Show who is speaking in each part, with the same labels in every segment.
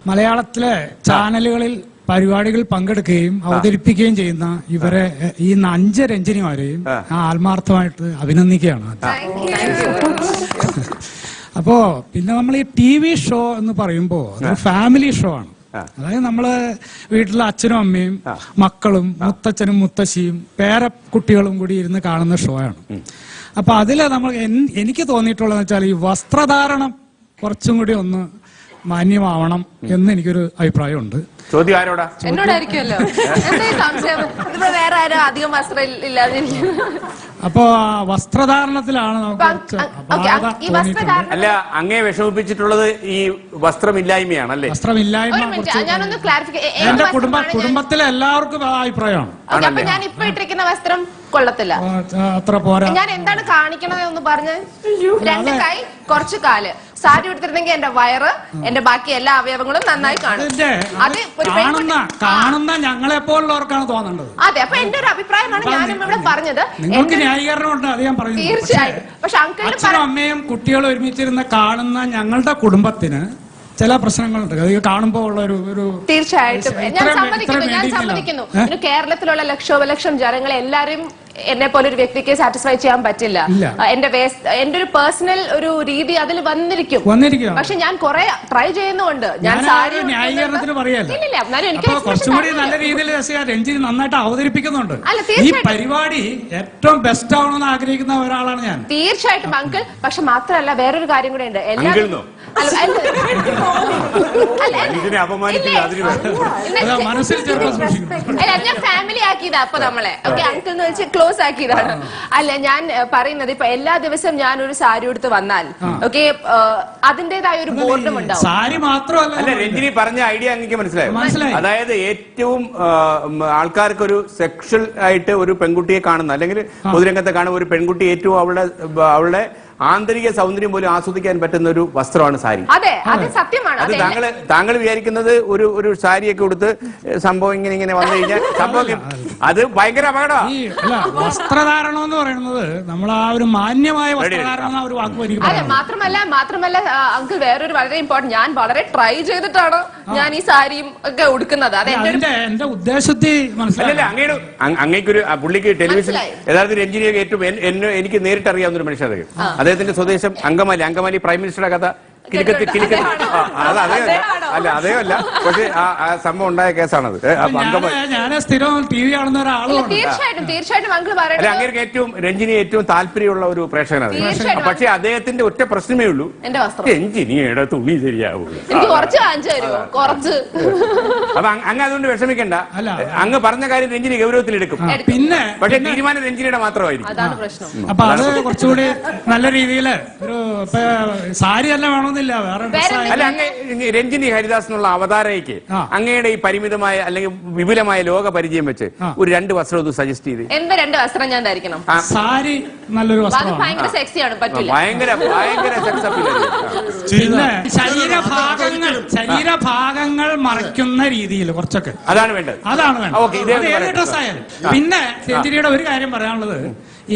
Speaker 1: മലയാളത്തിലെ ചാനലുകളിൽ പരിപാടികൾ പങ്കെടുക്കുകയും അവതരിപ്പിക്കുകയും ചെയ്യുന്ന ഇവരെ ഈ 5 രഞ്ജിനിമാരെയും ആത്മാർത്ഥമായിട്ട് അഭിനന്ദിക്കുകയാണ്. അപ്പോ പിന്നെ നമ്മൾ ഈ TV ഷോ എന്ന് പറയുമ്പോ അതൊരു ഫാമിലി ഷോ ആണ്. അതായത് നമ്മള് വീട്ടിലെ അച്ഛനും അമ്മയും മക്കളും മുത്തച്ഛനും മുത്തശ്ശിയും പേരക്കുട്ടികളും കൂടി ഇരുന്ന് കാണുന്ന ഷോ ആണ്. അപ്പൊ അതില് നമ്മൾ എനിക്ക് തോന്നിയിട്ടുള്ളതെന്ന് വെച്ചാൽ ഈ വസ്ത്രധാരണം കുറച്ചും കൂടി ഒന്ന് മാന്യമാവണം എന്ന് എനിക്കൊരു അഭിപ്രായമുണ്ട്.
Speaker 2: ചോദ്യം ആരോടാ?
Speaker 3: എന്നോടായിരിക്കുമല്ലോ. വേറെ ആരും അധികം വസ്ത്രം ഇല്ലാതെ.
Speaker 1: അപ്പൊ വസ്ത്രധാരണത്തിലാണ്
Speaker 2: അല്ല, അങ്ങേ വിഷമിപ്പിച്ചിട്ടുള്ളത് ഈ വസ്ത്രമില്ലായ്മയാണ് അല്ലേ?
Speaker 1: വസ്ത്രമില്ലായ്മ
Speaker 3: ഞാനൊന്ന് ക്ലാരിഫിക്കേ.
Speaker 1: എന്റെ കുടുംബത്തിലെ എല്ലാവർക്കും ആ അഭിപ്രായമാണ്.
Speaker 3: അപ്പൊ ഞാൻ ഇപ്പൊ ഇട്ടിരിക്കുന്ന വസ്ത്രം കൊള്ളത്തില്ല,
Speaker 1: അത്ര പോരാ.
Speaker 3: ഞാൻ എന്താണ് കാണിക്കണത് ഒന്ന് പറഞ്ഞ്. 2 കൈ കുറച്ച് കാല്. സാരി എടുത്തിരുന്നെങ്കിൽ എന്റെ വയറ്, എന്റെ ബാക്കി എല്ലാ അവയവങ്ങളും നന്നായി കാണും. അത്
Speaker 1: കാണുന്ന ഞങ്ങളെ പോലുള്ളവർക്കാണ് തോന്നേണ്ടത്.
Speaker 3: അതെ, അപ്പൊ എന്റെ ഒരു അഭിപ്രായമാണ് ഞാനും ഇവിടെ പറഞ്ഞത്.
Speaker 1: നിങ്ങൾക്ക് ന്യായീകരണമുണ്ട്, അത് ഞാൻ പറയുന്നത്.
Speaker 3: തീർച്ചയായും. പക്ഷെ
Speaker 1: അച്ഛനും അമ്മയും കുട്ടികളും ഒരുമിച്ചിരുന്ന് കാണുന്ന ഞങ്ങളുടെ കുടുംബത്തിന് ചില പ്രശ്നങ്ങളുണ്ട്. അത് കാണുമ്പോ ഉള്ള ഒരു
Speaker 3: തീർച്ചയായിട്ടും ഞാൻ സമ്മതിക്കുന്നു. കേരളത്തിലുള്ള ലക്ഷോപലക്ഷം ജനങ്ങളെ എല്ലാരും എന്നെ പോലെ ഒരു വ്യക്തിക്ക് സാറ്റിസ്ഫൈ ചെയ്യാൻ പറ്റില്ല. എന്റെ ഒരു പേഴ്സണൽ ഒരു രീതി അതിൽ വന്നിരിക്കും. പക്ഷെ ഞാൻ കുറെ ട്രൈ ചെയ്യുന്നുണ്ട്. ഞാൻ
Speaker 1: ന്യായീകരണത്തിന് പറയാല്ല, കുറച്ചുകൂടി നല്ല രീതിയിൽ രഞ്ജിനി നന്നായിട്ട് അവതരിപ്പിക്കുന്നുണ്ട്. ഈ പരിപാടി ഏറ്റവും ബെസ്റ്റ് ആവണമെന്ന് ആഗ്രഹിക്കുന്ന ഒരാളാണ് ഞാൻ.
Speaker 3: തീർച്ചയായിട്ടും അങ്കിൾ. പക്ഷെ മാത്രമല്ല വേറൊരു കാര്യം കൂടെ ഉണ്ട്. ഞാൻ ഫാമിലി ആക്കിയതാ അപ്പൊ നമ്മളെ അങ്കിൾ എന്ന് വെച്ച് ക്ലോസ് ആക്കിയതാണ്. അല്ല, ഞാൻ പറയുന്നത് ഇപ്പൊ എല്ലാ ദിവസവും ഞാൻ ഒരു സാരി എടുത്ത് വന്നാൽ ഓക്കെ അതിന്റേതായ ഒരു ബോർഡും ഉണ്ടാവും.
Speaker 1: സാരി മാത്രമല്ല,
Speaker 2: അല്ല, രഞ്ജിനി പറഞ്ഞ ഐഡിയ എനിക്ക് മനസ്സിലായി. അതായത് ഏറ്റവും ആൾക്കാർക്ക് ഒരു സെക്ഷൽ ആയിട്ട് ഒരു പെൺകുട്ടിയെ കാണുന്ന അല്ലെങ്കിൽ പൊതുരംഗത്തെ കാണുന്ന ഒരു പെൺകുട്ടി ഏറ്റവും അവളുടെ ആന്തരിക സൗന്ദര്യം പോലും ആസ്വദിക്കാൻ പറ്റുന്ന ഒരു വസ്ത്രമാണ് സാരി.
Speaker 3: അതെ, അത് സത്യമാണ്.
Speaker 2: അത് താങ്കൾ വിചാരിക്കുന്നത് ഒരു സാരിയൊക്കെ കൊടുത്ത് സംഭവം ഇങ്ങനെ വന്നു കഴിഞ്ഞാൽ സംഭവം അത് ഭയങ്കര അപകടമാണ്.
Speaker 1: വസ്ത്രധാരണം എന്ന് പറയുന്നത് നമ്മൾ ആ ഒരു മാന്യമായ വസ്ത്രധാരണം ഒരു വാക്ക്.
Speaker 3: അതെ, മാത്രമല്ല അങ്കിൾ വേറൊരു വളരെ ഇമ്പോർട്ടന്റ്, ഞാൻ വളരെ ട്രൈ ചെയ്തിട്ടാണ് ഞാൻ ഈ സാരിയും ഒക്കെ ഉടുക്കുന്നത്. അത്
Speaker 1: എന്റെ ഉദ്ദേശത്തിൽ
Speaker 2: മനസ്സിലല്ല. അങ്ങേക്കൊരു പുള്ളിക്ക് ടെലിവിഷൻ യഥാർത്ഥ രഞ്ജിനിയൊക്കെ ഏറ്റവും എനിക്ക് നേരിട്ട് അറിയാവുന്ന ഒരു മനുഷ്യർ. അദ്ദേഹത്തിന്റെ സ്വദേശം അങ്കമാലി പ്രൈം മിനിസ്റ്ററുടെ കഥ അതേയല്ല. പക്ഷെ ആ സംഭവം ഉണ്ടായ കേസാണത്.
Speaker 3: തീർച്ചയായിട്ടും
Speaker 2: അങ്ങനെ ഏറ്റവും രഞ്ജിനി ഏറ്റവും താല്പര്യമുള്ള ഒരു പ്രേക്ഷകനാണ്. പക്ഷെ അദ്ദേഹത്തിന്റെ ഒറ്റ പ്രശ്നമേ ഉള്ളൂ, രഞ്ജിനിയുടെ തുണി ശരിയാവുള്ളൂ. അപ്പൊ അങ്ങ് അതുകൊണ്ട് വിഷമിക്കണ്ട. അങ്ങ് പറഞ്ഞ കാര്യം രഞ്ജിനി ഗൗരവത്തിലെടുക്കും.
Speaker 1: പിന്നെ
Speaker 2: പക്ഷെ തീരുമാനം രഞ്ജിനിയുടെ മാത്രമായിരിക്കും.
Speaker 1: അപ്പൊ അത് കുറച്ചുകൂടി നല്ല രീതിയിൽ ഒരു സാരി തന്നെ വേണമെന്നില്ല.
Speaker 2: അല്ല, രഞ്ജിനി ഹരിദാസ് എന്നുള്ള അവതാരയ്ക്ക് അങ്ങയുടെ ഈ പരിമിതമായ അല്ലെങ്കിൽ വിപുലമായ ലോക പരിചയം വെച്ച് ഒരു 2 വസ്ത്രം ഒന്ന് സജസ്റ്റ് ചെയ്ത്.
Speaker 3: എന്ത് 2 വസ്ത്രം ഞാൻ ധരിക്കണം?
Speaker 1: സാരി നല്ലൊരു വസ്ത്രമാണ്,
Speaker 3: ഭയങ്കര സെക്സിയാണ്, പറ്റില്ല.
Speaker 2: ഭയങ്കര സെക്സ് അപ്പീൽ.
Speaker 1: പിന്നെ ശരീരഭാഗങ്ങൾ മറയ്ക്കുന്ന രീതിയിൽ കുറച്ചൊക്കെ
Speaker 2: അതാണ് വേണ്ടത്.
Speaker 1: ഏത് ഡ്രസ് ആയാലും. പിന്നെ രഞ്ജിനിയുടെ ഒരു കാര്യം പറയാനുള്ളത്,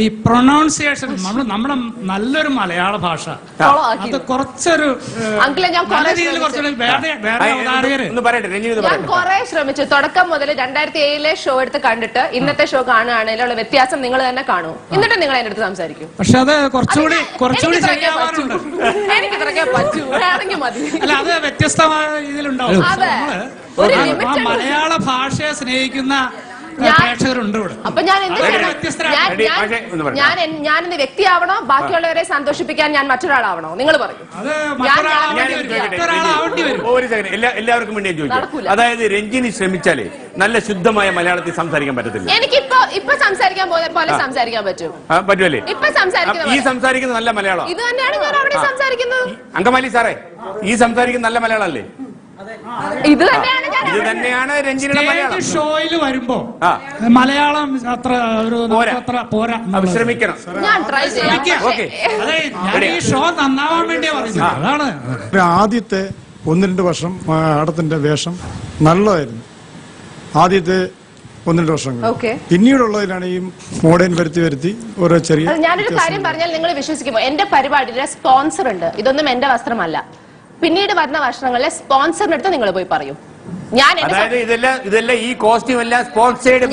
Speaker 1: ഈ പ്രൊനൗൺസിയേഷൻ നമ്മുടെ നല്ലൊരു മലയാള ഭാഷ അത് കുറച്ചൊരു
Speaker 3: ഞാൻ കുറെ ശ്രമിച്ചു. തുടക്കം മുതൽ 2007 ഷോ എടുത്ത് കണ്ടിട്ട് ഇന്നത്തെ ഷോ കാണുകയാണെങ്കിലുള്ള വ്യത്യാസം നിങ്ങൾ തന്നെ കാണൂ. എന്നിട്ട് നിങ്ങൾ എന്റെ അടുത്ത് സംസാരിക്കും.
Speaker 1: പക്ഷെ അത് കുറച്ചുകൂടി ശരിയാവാറുണ്ട്.
Speaker 3: എനിക്ക് ഇത്രയൊക്കെ പറ്റൂ, ആണെങ്കിൽ മതി.
Speaker 1: അല്ല, അത് വ്യത്യസ്തമായ രീതിയിലുണ്ടാവും. മലയാള ഭാഷയെ സ്നേഹിക്കുന്ന പ്രേക്ഷകരുണ്ട് ഇവിടെ.
Speaker 3: അപ്പൊ ഞാൻ എന്ത് വ്യക്തിയാവണോ? ബാക്കിയുള്ളവരെ സന്തോഷിപ്പിക്കാൻ ഞാൻ മറ്റൊരാളാവണോ? നിങ്ങൾ പറയും.
Speaker 2: ഒരു സെക്കൻഡ്, എല്ലാവർക്കും വേണ്ടി ചോദിക്കും. അതായത് രഞ്ജിനി ശ്രമിച്ചാലേ നല്ല ശുദ്ധമായ മലയാളത്തിൽ സംസാരിക്കാൻ പറ്റത്തില്ല.
Speaker 3: ഇപ്പൊ സംസാരിക്കാൻ പോലെ സംസാരിക്കാൻ പറ്റും.
Speaker 2: പറ്റുമല്ലേ?
Speaker 3: ഇപ്പൊ
Speaker 2: ഈ സംസാരിക്കുന്നത് നല്ല മലയാളം.
Speaker 3: ഇത് തന്നെയാണ് ഞാൻ അവിടെ സംസാരിക്കുന്നത്.
Speaker 2: അങ്കമാലി സാറേ, ഈ സംസാരിക്കുന്ന നല്ല മലയാളം അല്ലേ?
Speaker 3: ഇത് തന്നെയാണ്
Speaker 2: രഞ്ജിനിയുടെ മലയാളം.
Speaker 1: ഷോയിൽ വരുമ്പോ മലയാളം അത്ര പോരാ,
Speaker 2: ശ്രമിക്കണം.
Speaker 3: ഞാൻ ട്രൈ ചെയ്യാം.
Speaker 1: ഈ ഷോ നന്നാവാൻ വേണ്ടിയാ പറയുന്നത്. അതാണ്
Speaker 4: ആദ്യത്തെ 1-2 വർഷം മാഡത്തിന്റെ വേഷം നല്ലതായിരുന്നു. ആദ്യത്തെ 1-2 വർഷങ്ങൾ.
Speaker 3: Okay.
Speaker 4: പിന്നീടുള്ളതിലാണ് ഈ മോഡേൺ വരുത്തി ഓരോ ചെറിയ.
Speaker 3: ഞാനൊരു കാര്യം പറഞ്ഞാൽ നിങ്ങൾ വിശ്വസിക്കുമോ? എന്റെ പരിപാടിയുടെ സ്പോൺസർ ഉണ്ട്. ഇതൊന്നും എന്റെ വസ്ത്രമല്ല. പിന്നീട് വരുന്ന വർഷങ്ങളിലെ സ്പോൺസറിന്റെ അടുത്ത് നിങ്ങൾ പോയി പറയൂ. ഞാൻ
Speaker 2: അതായത് ഇതെല്ലാം ഈ കോസ്റ്റ്യൂം എല്ലാം സ്പോൺസേഡ്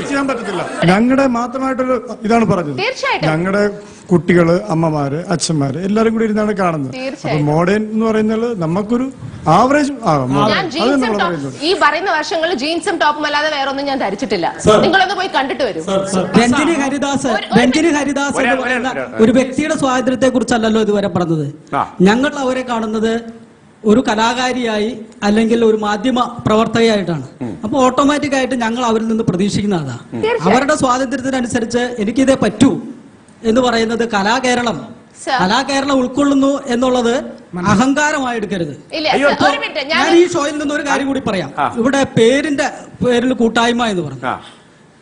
Speaker 4: ചെയ്യാൻ പറ്റത്തില്ല. ഞങ്ങളുടെ മാത്രമായിട്ടൊരു ഇതാണ് പറഞ്ഞത്.
Speaker 3: തീർച്ചയായിട്ടും
Speaker 4: ഞങ്ങളുടെ കുട്ടികള്, അമ്മമാര്, അച്ഛന്മാര് എല്ലാരും കൂടി ഇരുന്നാണ് കാണുന്നത്. അപ്പൊ മോഡേൺ എന്ന് പറയുന്നത് നമുക്കൊരു ആവറേജ്
Speaker 3: ഞാൻ ജീൻസും ഈ പറയുന്ന വർഷങ്ങളിൽ ജീൻസും ടോപ്പും അല്ലാതെ വേറെ ഒന്നും ഞാൻ ധരിച്ചിട്ടില്ല. നിങ്ങളൊന്ന് പോയി കണ്ടിട്ട് വരും.
Speaker 5: രഞ്ജിനി ഹരിദാസ് എന്ന് പറയുന്ന ഒരു വ്യക്തിയുടെ സ്വാതന്ത്ര്യത്തെ കുറിച്ചല്ലല്ലോ ഇതുവരെ പറഞ്ഞത്. ഞങ്ങൾ അവരെ കാണുന്നത് ഒരു കലാകാരിയായി അല്ലെങ്കിൽ ഒരു മാധ്യമ പ്രവർത്തകയായിട്ടാണ്. അപ്പൊ ഓട്ടോമാറ്റിക് ആയിട്ട് ഞങ്ങൾ അവരിൽ നിന്ന് പ്രതീക്ഷിക്കുന്നതാ. അവരുടെ സ്വാതന്ത്ര്യത്തിനനുസരിച്ച് എനിക്കിതേ പറ്റൂ എന്ന് പറയുന്നത് കലാകേരളം ഉൾക്കൊള്ളുന്നു എന്നുള്ളത് അഹങ്കാരമായി എടുക്കരുത്. ഞാൻ ഈ ഷോയിൽ നിന്ന് ഒരു കാര്യം കൂടി പറയാം. ഇവിടെ പേരിൽ കൂട്ടായ്മ എന്ന് പറഞ്ഞു.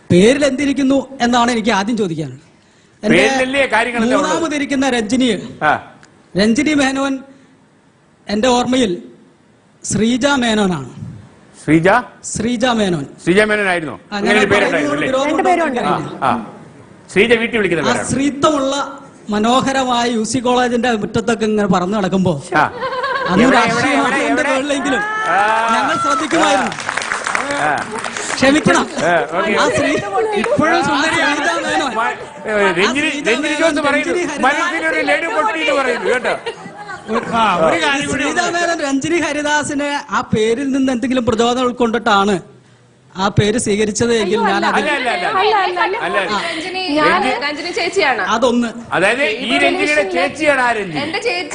Speaker 5: പേരിൽ എന്തിരിക്കുന്നു എന്നാണ് എനിക്ക് ആദ്യം ചോദിക്കാനുള്ളത്. എന്റെ മൂന്നാമതിരിക്കുന്ന രഞ്ജിനി മേനോൻ എന്റെ ഓർമ്മയിൽ ശ്രീജ മേനോനാണ്. ശ്രീജ മേനോൻ
Speaker 2: ആയിരുന്നു.
Speaker 5: ശ്രീജ വീട്ടിൽ വിളിക്കുന്ന സ്ത്രീത്വമുള്ള മനോഹരമായ UC കോളേജിന്റെ മുറ്റത്തൊക്കെ ഇങ്ങനെ പറന്നു നടക്കുമ്പോ അന്ന് രാഷ്ട്രീയമാണെങ്കിലും ഞങ്ങൾ ശ്രദ്ധിക്കുമായിരുന്നു. ക്ഷമിക്കണം. ആ സ്ത്രീ ഇപ്പോഴും രഞ്ജിനി ഹരിദാസിന് ആ പേരിൽ നിന്ന് എന്തെങ്കിലും പ്രചോദനം ഉൾക്കൊണ്ടിട്ടാണ് ആ പേര് സ്വീകരിച്ചത് എങ്കിൽ ഞാൻ അതൊന്ന്
Speaker 2: അതായത് ഈ രഞ്ജിനിയുടെ ചേച്ചിയാണ്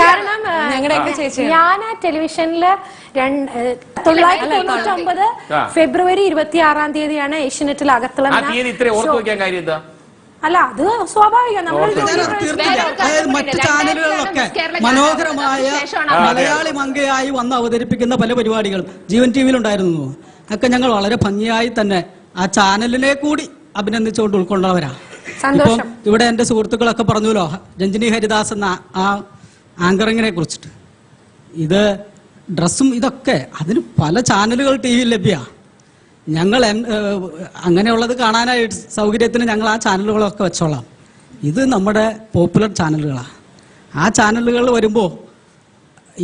Speaker 6: കാരണം ഞങ്ങളുടെയൊക്കെ ചേച്ചി ഞാൻ ആ ടെലിവിഷനില് 1999 ഫെബ്രുവരി 26-ാം തീയതിയാണ് ഏഷ്യനെറ്റിൽ അകത്തളം. അല്ല, അത് സ്വാഭാവികം.
Speaker 5: മറ്റു ചാനലുകളിലൊക്കെ മനോഹരമായ മലയാളി മങ്കയായി വന്ന് അവതരിപ്പിക്കുന്ന പല പരിപാടികളും ജീവൻ ടിവിയിൽ ഉണ്ടായിരുന്നു. ഒക്കെ ഞങ്ങൾ വളരെ ഭംഗിയായി തന്നെ ആ ചാനലിനെ കൂടി അഭിനന്ദിച്ചുകൊണ്ട് ഉൾക്കൊണ്ടവരാ. ഇപ്പം ഇവിടെ എന്റെ സുഹൃത്തുക്കളൊക്കെ പറഞ്ഞല്ലോ രഞ്ജിനി ഹരിദാസ് എന്ന ആ ആങ്കറിങ്ങിനെ കുറിച്ചിട്ട്. ഇത് ഡ്രസ്സും ഇതൊക്കെ അതിന് പല ചാനലുകൾ ടിവിയിൽ ലഭ്യ. ഞങ്ങൾ അങ്ങനെയുള്ളത് കാണാനായിട്ട് സൗകര്യത്തിന് ഞങ്ങൾ ആ ചാനലുകളൊക്കെ വെച്ചോളാം. ഇത് നമ്മുടെ പോപ്പുലർ ചാനലുകളാണ്. ആ ചാനലുകൾ വരുമ്പോൾ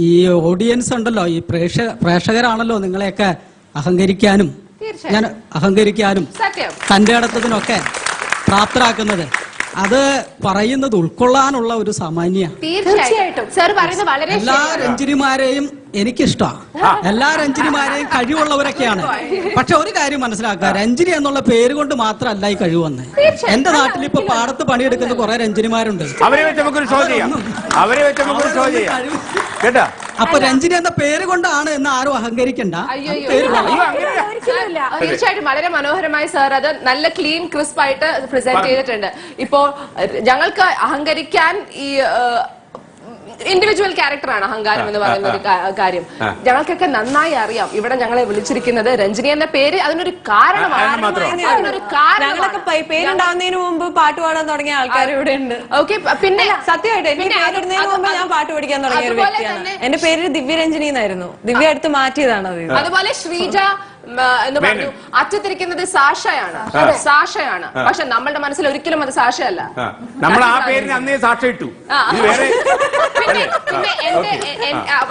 Speaker 5: ഈ ഓഡിയൻസ് ഉണ്ടല്ലോ, ഈ പ്രേക്ഷകരാണല്ലോ നിങ്ങളെയൊക്കെ അഹങ്കരിക്കാനും തന്റെ ഇടത്തതിനൊക്കെ പ്രാപ്തരാക്കുന്നത്. അത് പറയുന്നത് ഉൾക്കൊള്ളാനുള്ള ഒരു സാമാന്യ.
Speaker 3: തീർച്ചയായിട്ടും സർ പറയുന്നത് വളരെ
Speaker 5: എല്ലാ രഞ്ജിനിമാരെയും എനിക്കിഷ്ടമാണ്. എല്ലാ രഞ്ജിനിമാരെയും കഴിവുള്ളവരൊക്കെയാണ്. പക്ഷെ ഒരു കാര്യം മനസ്സിലാക്കുക, രഞ്ജിനി എന്നുള്ള പേര് കൊണ്ട് മാത്രമല്ല ഈ കഴിവ് വന്നത്. എന്റെ നാട്ടിൽ ഇപ്പൊ പാടത്ത് പണിയെടുക്കുന്ന കുറെ രഞ്ജിനിമാരുണ്ട്. അപ്പൊ രഞ്ജിനി എന്ന പേര് കൊണ്ടാണ് എന്ന് ആരും അഹങ്കരിക്കണ്ട.
Speaker 3: തീർച്ചയായിട്ടും വളരെ മനോഹരമായി സാർ അത് നല്ല ക്ലീൻ ക്രിസ്പ് ആയിട്ട് പ്രസന്റ് ചെയ്തിട്ടുണ്ട്. ഇപ്പോ ഞങ്ങൾക്ക് അഹങ്കരിക്കാൻ ഈ ഇൻഡിവിജ്വൽ ക്യാരക്ടറാണ് അഹങ്കാരം എന്ന് പറയുന്ന ഒരു കാര്യം. ഞങ്ങൾക്കൊക്കെ നന്നായി അറിയാം. ഇവിടെ ഞങ്ങളെ വിളിച്ചിരിക്കുന്നത് രഞ്ജിനി എന്ന പേര് അതിനൊരു കാരണമാണ്.
Speaker 6: ഞങ്ങളൊക്കെ പേരുണ്ടാവുന്നതിന് മുമ്പ് പാട്ട് പാടാൻ തുടങ്ങിയ ആൾക്കാർ ഇവിടെ ഉണ്ട്.
Speaker 3: ഓക്കെ, പിന്നെ
Speaker 6: സത്യമായിട്ട് എനിക്ക് പേരിടുന്നതിന് മുമ്പ് ഞാൻ പാട്ട് പഠിക്കാൻ തുടങ്ങിയ ഒരു വ്യക്തിയാണ്. എന്റെ പേര് ദിവ്യരഞ്ജിനി എന്നായിരുന്നു. ദിവ്യ എടുത്ത് മാറ്റിയതാണ് അത്.
Speaker 3: അതുപോലെ ശ്രീജ എന്ന് പറഞ്ഞു. അറ്റത്തിരിക്കുന്നത് സാഷയാണ്. പക്ഷെ നമ്മളുടെ മനസ്സിൽ ഒരിക്കലും അത് സാഷയല്ല.
Speaker 2: നമ്മൾ ആ പേരിന് അന്നേ സാക്ഷ ഇട്ടു.
Speaker 3: പിന്നെ എന്റെ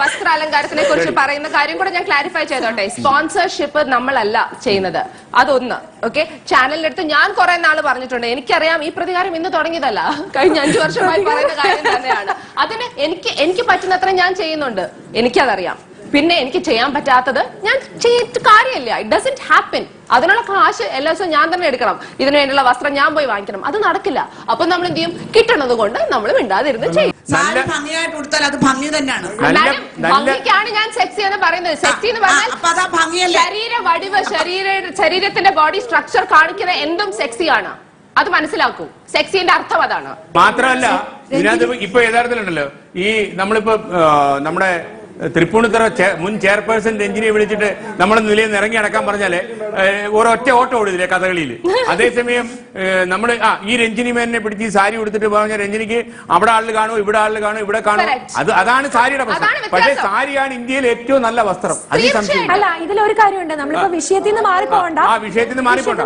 Speaker 3: വസ്ത്രാലങ്കാരത്തിനെ കുറിച്ച് പറയുന്ന കാര്യം കൂടെ ഞാൻ ക്ലാരിഫൈ ചെയ്തോട്ടെ. സ്പോൺസർഷിപ്പ് നമ്മളല്ല ചെയ്യുന്നത്. അതൊന്ന്. ഓക്കെ, ചാനലിനടുത്ത് ഞാൻ കുറെ നാള് പറഞ്ഞിട്ടുണ്ട്. എനിക്കറിയാം ഈ പ്രതികാരം ഇന്ന് തുടങ്ങിയതല്ല, കഴിഞ്ഞ 5 വർഷമായി പറയുന്ന കാര്യം തന്നെയാണ്. അതിന് എനിക്ക് പറ്റുന്നത്ര ഞാൻ ചെയ്യുന്നുണ്ട്. എനിക്കതറിയാം. പിന്നെ എനിക്ക് ചെയ്യാൻ പറ്റാത്തത് ഞാൻ ചെയ്തിട്ട് കാര്യമില്ല. It doesn't happen. അതിനുള്ള കാശ് എല്ലാ ദിവസവും ഞാൻ തന്നെ എടുക്കണം. ഇതിനു വേണ്ടിയുള്ള വസ്ത്രം ഞാൻ പോയി വാങ്ങിക്കണം. അത് നടക്കില്ല. അപ്പൊ നമ്മൾ എന്ത് ചെയ്യും? കിട്ടുന്നത് കൊണ്ട് നമ്മൾ മിണ്ടാതിരുന്ന് ചെയ്യും.
Speaker 7: ഭംഗിയായിട്ട് കൊടുത്താൽ അത് ഭംഗി തന്നെയാണ്.
Speaker 3: ഭംഗിക്കാണ് ഞാൻ സെക്സി എന്ന് പറയുന്നത്. സെക്സി എന്ന് പറഞ്ഞാൽ ശരീര വടിവ്, ശരീരത്തിന്റെ ബോഡി സ്ട്രക്ചർ കാണിക്കുന്ന എന്തും സെക്സിയാണ്. അത് മനസ്സിലാക്കൂ. സെക്സിന്റെ അർത്ഥം അതാണ്.
Speaker 2: മാത്രമല്ല ഇതിനകത്ത് ഇപ്പൊ യഥാർത്ഥത്തിലുണ്ടല്ലോ ഈ നമ്മളിപ്പോ നമ്മുടെ തൃപ്പൂണിത്തുറ മുൻ ചെയർപേഴ്സൺ രഞ്ജിനിയെ വിളിച്ചിട്ട് നമ്മുടെ നിലയിൽ നിന്ന് ഇറങ്ങി അടക്കാൻ പറഞ്ഞാല് ഒരൊറ്റ ഓട്ടം ഓടില്ലേ കഥകളിയിൽ. അതേസമയം നമ്മള് ഈ രഞ്ജിനി മേനെ പിടിച്ച് ഈ സാരി കൊടുത്തിട്ട് പറഞ്ഞ രഞ്ജിനിക്ക് അവിടെ ആളിൽ കാണും, ഇവിടെ ആളിൽ കാണും, ഇവിടെ കാണും. അതാണ് സാരിയുടെ പ്രശ്നം. പക്ഷേ സാരിയാണ് ഇന്ത്യയിൽ ഏറ്റവും നല്ല വസ്ത്രം. അതിൽ സംശയം
Speaker 8: അല്ല. ഇതിലൊരു കാര്യമുണ്ട്, നമ്മളിപ്പോ വിഷയത്തിൽ നിന്ന് മാറിപ്പോണ്ട.
Speaker 2: വിഷയത്തിൽ നിന്ന് മാറിപ്പോണ്ട.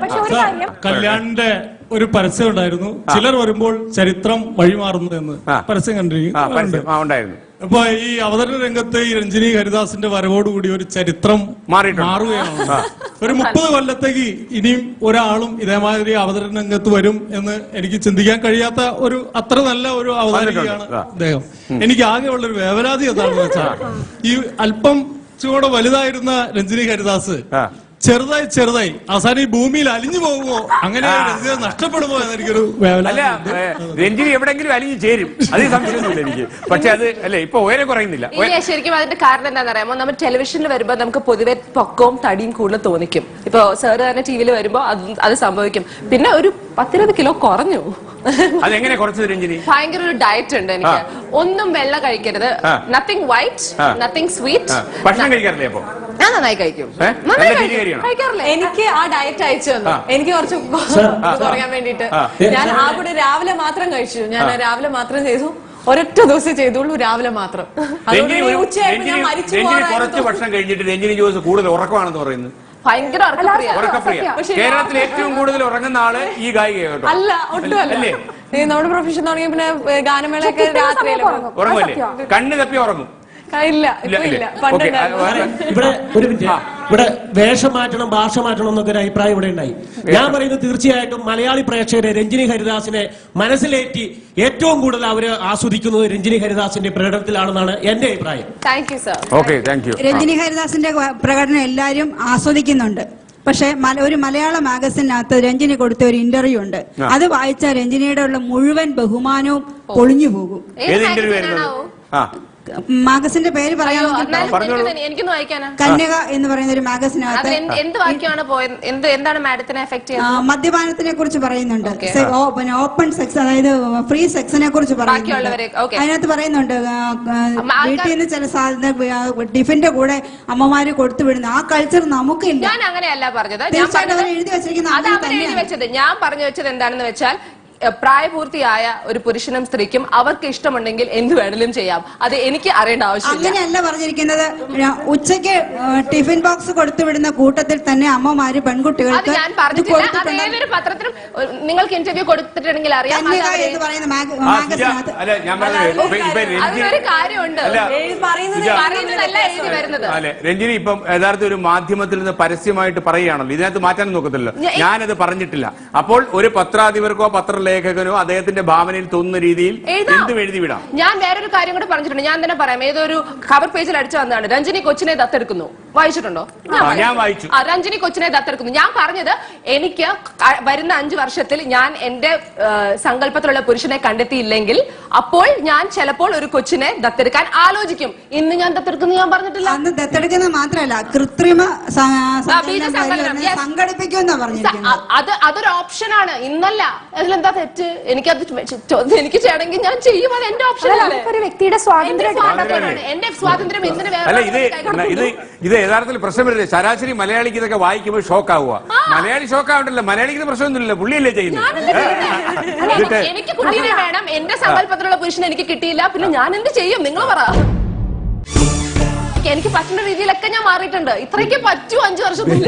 Speaker 8: പക്ഷെ ഒരു കാര്യം,
Speaker 9: കല്യാണിന്റെ ഒരു പരസ്യം ഉണ്ടായിരുന്നു, ചിലർ വരുമ്പോൾ ചരിത്രം വഴിമാറുന്നു എന്ന് പരസ്യം
Speaker 2: ഉണ്ടായിരുന്നു.
Speaker 9: അപ്പൊ ഈ അവതരണ രംഗത്ത് ഈ രഞ്ജിനി ഹരിദാസിന്റെ വരവോടുകൂടി ഒരു ചരിത്രം മാറുകയാണ്. ഒരു 30 കൊല്ലത്തേക്ക് ഇനിയും ഒരാളും ഇതേമാതിരി അവതരണ രംഗത്ത് വരും എന്ന് എനിക്ക് ചിന്തിക്കാൻ കഴിയാത്ത ഒരു അത്ര നല്ല ഒരു അവതാരികയാണ് അദ്ദേഹം. എനിക്ക് ആകെയുള്ളൊരു വേവലാതി എന്താണെന്ന് വെച്ചാൽ ഈ അല്പം ചൂടെ വലുതായിരുന്ന രഞ്ജിനി ഹരിദാസ് ചെറുതായി അവസാനം ഈ ഭൂമിയിൽ അലിഞ്ഞു പോകുമോ, അങ്ങനെ നഷ്ടപ്പെടുമോ എന്നെനിക്കൊരു
Speaker 2: അല്ല. രഞ്ജിനി എവിടെങ്കിലും അലിഞ്ഞു ചേരും, അതിൽ സംശയമൊന്നുമില്ല എനിക്ക്. പക്ഷെ അത് അല്ലെ ഇപ്പൊ ഉയരം കുറയുന്നില്ല.
Speaker 3: ശരിക്കും അതിന്റെ കാരണം എന്താണെന്ന് അറിയാമോ? നമ്മൾ ടെലിവിഷനിൽ വരുമ്പോൾ നമുക്ക് പൊതുവെ പൊക്കവും തടിയും കൂടുതൽ തോന്നിക്കും. ഇപ്പൊ സാറ് തന്നെ ടിവിയിൽ വരുമ്പോ അത് സംഭവിക്കും. പിന്നെ ഒരു 10-20 കിലോ കുറഞ്ഞു.
Speaker 2: അതെങ്ങനെ കുറച്ചത് രഞ്ജിനി?
Speaker 3: ഭയങ്കര ഒരു ഡയറ്റ് ഉണ്ട് എനിക്ക്. ഒന്നും വെള്ളം കഴിക്കരുത്, നത്തിങ് വൈറ്റ്, നത്തിങ് സ്വീറ്റ്.
Speaker 2: ഭക്ഷണം കഴിക്കാറില്ലേ? അപ്പൊ
Speaker 3: ഞാൻ നന്നായി കഴിക്കും. കഴിക്കാറില്ല.
Speaker 6: എനിക്ക് ആ ഡയറ്റ് അയച്ചു തന്നു. എനിക്ക് കുറച്ച് കുറയാൻ വേണ്ടിട്ട് ഞാൻ ആ കൂടെ രാവിലെ മാത്രം കഴിച്ചു. ഞാൻ രാവിലെ മാത്രം ചെയ്തു. ഒരൊറ്റ ദിവസം ചെയ്തോളൂ, രാവിലെ മാത്രം. ഉച്ചയായിട്ട് ഞാൻ മരിച്ചു.
Speaker 2: കുറച്ച് ഭക്ഷണം കഴിഞ്ഞിട്ട് രഞ്ജിനി ജോസ് കൂടുതൽ ഉറക്കമാണെന്ന് പറയുന്നത്.
Speaker 3: ഭയങ്കര
Speaker 2: ഉറക്കപ്രിയ. കേരളത്തിൽ ഏറ്റവും കൂടുതൽ ഉറങ്ങുന്ന ആള് ഈ ഗായിക
Speaker 6: അല്ല, ഒട്ടും അല്ലേ. നമ്മുടെ പ്രൊഫഷൻ തുടങ്ങിയ പിന്നെ ഗാനമേളയൊക്കെ രാത്രിയിലെ
Speaker 2: ഉറങ്ങുമല്ലേ? കണ്ണ് തപ്പി ഉറങ്ങും.
Speaker 6: ഇല്ല,
Speaker 10: ഇവിടെ ഒരു മിനിറ്റ്, ഇവിടെ വേഷം മാറ്റണം, ഭാഷ മാറ്റണം എന്നൊക്കെ ഒരു അഭിപ്രായം ഇവിടെ ഉണ്ടായി. ഞാൻ പറയുന്നത് തീർച്ചയായിട്ടും മലയാളി പ്രേക്ഷകരെ രഞ്ജിനി ഹരിദാസിനെ മനസ്സിലേറ്റി ഏറ്റവും കൂടുതൽ അവര് ആസ്വദിക്കുന്നത് രഞ്ജിനി ഹരിദാസിന്റെ പ്രകടനത്തിലാണെന്നാണ് എന്റെ അഭിപ്രായം.
Speaker 11: രഞ്ജിനി ഹരിദാസിന്റെ പ്രകടനം എല്ലാവരും ആസ്വദിക്കുന്നുണ്ട്. പക്ഷെ ഒരു മലയാള മാഗസിനകത്ത് രഞ്ജിനി കൊടുത്ത ഒരു ഇന്റർവ്യൂ ഉണ്ട്. അത് വായിച്ച രഞ്ജിനിയുടെ ഉള്ള മുഴുവൻ ബഹുമാനവും പൊളിഞ്ഞു പോകും. മാഗസിന്റെ പേര്
Speaker 3: എനിക്കൊന്ന് വായിക്കാനാ.
Speaker 11: കന്യക എന്ന് പറയുന്ന ഒരു മാഗസിനകത്ത്
Speaker 3: എന്ത് വാക്യമാണ് പോയത്? എന്താണ് മാഡത്തിനെ എഫക്ട് ചെയ്യുന്നത്?
Speaker 11: മദ്യപാനത്തിനെ കുറിച്ച് പറയുന്നുണ്ട്, ഓപ്പൺ സെക്സ്, അതായത് ഫ്രീ സെക്സിനെ കുറിച്ച് പറയുന്നുണ്ട്. അതിനകത്ത് പറയുന്നുണ്ട് വീട്ടിൽ നിന്ന് ചില സാധനം ടിഫിന്റെ കൂടെ അമ്മമാര് കൊടുത്തു വിടുന്ന ആ കൾച്ചർ നമുക്കില്ല.
Speaker 3: ഞാൻ അങ്ങനെയല്ല പറഞ്ഞത്.
Speaker 11: തീർച്ചയായിട്ടും അവർ എഴുതി വെച്ചിരിക്കുന്ന
Speaker 3: ഞാൻ പറഞ്ഞു വെച്ചത് എന്താണെന്ന് വെച്ചാൽ പ്രായപൂർത്തിയായ ഒരു പുരുഷനും സ്ത്രീക്കും അവർക്ക് ഇഷ്ടമുണ്ടെങ്കിൽ എന്ത് വേണമെങ്കിലും ചെയ്യാം. അത് എനിക്ക് അറിയേണ്ട ആവശ്യമില്ല.
Speaker 11: അങ്ങനെയല്ല പറഞ്ഞിരിക്കുന്നത്. ഉച്ചയ്ക്ക് ടിഫിൻ ബോക്സ് കൊടുത്തുവിടുന്ന കൂട്ടത്തിൽ തന്നെ അമ്മമാര് പെൺകുട്ടികൾക്ക്
Speaker 3: ഞാൻ പറഞ്ഞിട്ടില്ല. അത് ഏതൊരു പത്രത്തിലും നിങ്ങൾക്ക് ഇന്റർവ്യൂ കൊടുത്തിട്ടുണ്ടെങ്കിൽ അറിയാം. അതിനൊരു കാര്യമുണ്ട്, പറയുന്നതല്ല എഴുതി വരുന്നത്.
Speaker 2: രഞ്ജിനി ഇപ്പം യഥാർത്ഥ ഒരു മാധ്യമത്തിൽ നിന്ന് പരസ്യമായിട്ട് പറയുകയാണല്ലോ, ഇതിനകത്ത് മാറ്റാൻ നോക്കത്തില്ലല്ലോ. ഞാനത് പറഞ്ഞിട്ടില്ല. അപ്പോൾ ഒരു പത്രാധിപർക്കോ പത്രലേഖകനോ അദ്ദേഹത്തിന്റെ ഭാവനയിൽ തോന്നുന്ന രീതിയിൽ എന്തും എഴുതി വിടാം.
Speaker 3: ഞാൻ വേറൊരു കാര്യം കൂടെ പറഞ്ഞിട്ടുണ്ട്. ഞാൻ തന്നെ പറയാം. ഏതൊരു കവർ പേജിൽ അടിച്ചു വന്നതാണ്, രഞ്ജിനി കൊച്ചിനെ ദത്തെടുക്കുന്നു. വായിച്ചിട്ടുണ്ടോ?
Speaker 2: ഞാൻ വായിച്ചു.
Speaker 3: രഞ്ജിനി കൊച്ചിനെ ദത്തെടുക്കുന്നു. ഞാൻ പറഞ്ഞത് എനിക്ക് വരുന്ന 5 വർഷത്തിൽ ഞാൻ എന്റെ സങ്കല്പത്തിലുള്ള പുരുഷനെ കണ്ടെത്തിയില്ലെങ്കിൽ അപ്പോൾ ഞാൻ ചിലപ്പോൾ ഒരു കൊച്ചിനെ ദത്തെടുക്കാൻ ആലോചിക്കും. ഇന്ന് ഞാൻ ദത്തെടുക്കുന്നു ഞാൻ പറഞ്ഞിട്ടില്ല.
Speaker 11: അന്ന് ദത്തെടുക്കുന്നത് മാത്രമല്ല, കൃത്രിമ സംഘടിപ്പിക്കുമെന്നാ പറഞ്ഞിരിക്കുന്നത്.
Speaker 3: അതൊരു ഓപ്ഷനാണ്, ഇന്നല്ല. അതിലെന്താ തെറ്റ്? എനിക്ക് ചെയ്യണമെങ്കിൽ ഞാൻ ചെയ്യും. അത് എന്റെ ഓപ്ഷനാണ്.
Speaker 8: ഒരു വ്യക്തിയുടെ സ്വാതന്ത്ര്യം,
Speaker 3: എന്റെ സ്വാതന്ത്ര്യം. എന്തിനു
Speaker 2: ഇത് യഥാർത്ഥത്തിൽ പ്രശ്നം വരുന്നത് ശരാശരി മലയാളിക്ക് ഇതൊക്കെ വായിക്കുമ്പോൾ ഷോക്ക് ആവുക. മലയാളി ഷോക്ക് ആവണ്ടല്ലോ, മലയാളിക്ക് പ്രശ്നമൊന്നുമില്ല, പുള്ളിയല്ലേ ചെയ്യുന്നത്.
Speaker 3: എനിക്ക് കുട്ടീനെ വേണം, എന്റെ സങ്കല്പത്തിലുള്ള പുരുഷനെ എനിക്ക് കിട്ടിയില്ല, പിന്നെ ഞാൻ എന്ത് ചെയ്യും? നിങ്ങൾ പറ. എനിക്ക് പറ്റുന്ന രീതിയിലൊക്കെ ഞാൻ മാറിയിട്ടുണ്ട്. ഇത്രയ്ക്ക് പറ്റൂ 5 വർഷത്തിൽ.